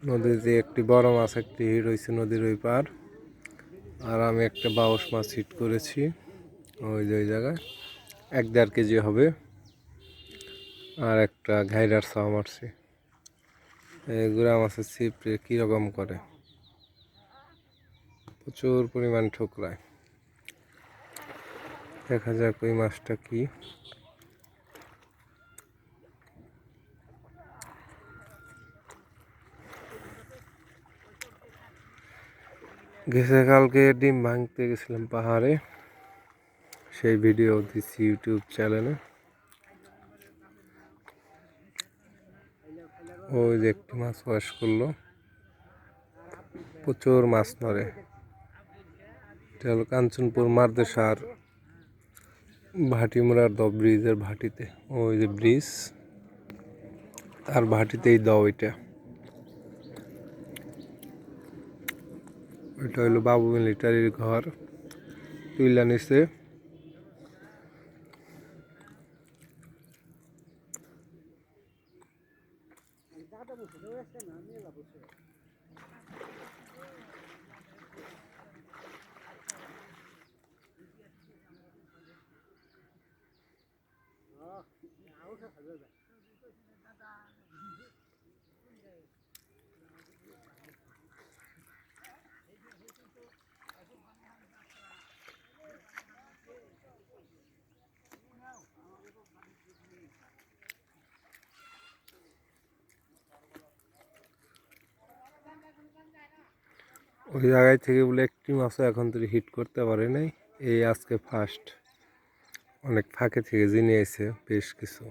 নদীতে একটি বড় মাছ একটি হিট হয়েছে নদীর ওই পার। আর আমি একটা বাউস মাছ হিট করেছি ওই যে ওই জায়গায় 1-1.5 কেজি হবে। আর একটা ঘাইরার ছাওয়া মারছি। এই গুড়া মাছের ছিপ কীরকম করে, প্রচুর পরিমাণ ঠোকরায়। দেখা যাক ওই মাছটা কি। কালকে ডিম ভাঙতে গেছিলাম পাহাড়ে, সেই ভিডিও দিচ্ছি ইউটিউব চ্যানেলে। ওই যে একটি মাছ ওয়াশ করলো, প্রচুর মাছ ধরে। এটা হলো কাঞ্চনপুর মারদেশার ভাটিমুড়ার দ ব্রিজের ভাটিতে, ওই যে ব্রিজ তার ভাটিতেই দাও। ওইটা হইলো বাবু মিলিটারির ঘর, তুইলা নিছে। ওই জায়গায় থেকে বলে একটি মাছও এখন তুই হিট করতে পারে নাই, এই আজকে ফার্স্ট। অনেক ফাঁকে থেকে জিনিয়ে এসে বেশ কিছু।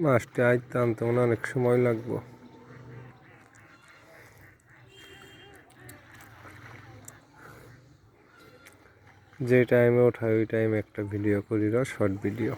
মাছটা আইতে আনতে মনে অনেক সময় লাগবো। যে টাইমে ওঠায় ওই টাইমে একটা ভিডিও করি, শর্ট ভিডিও।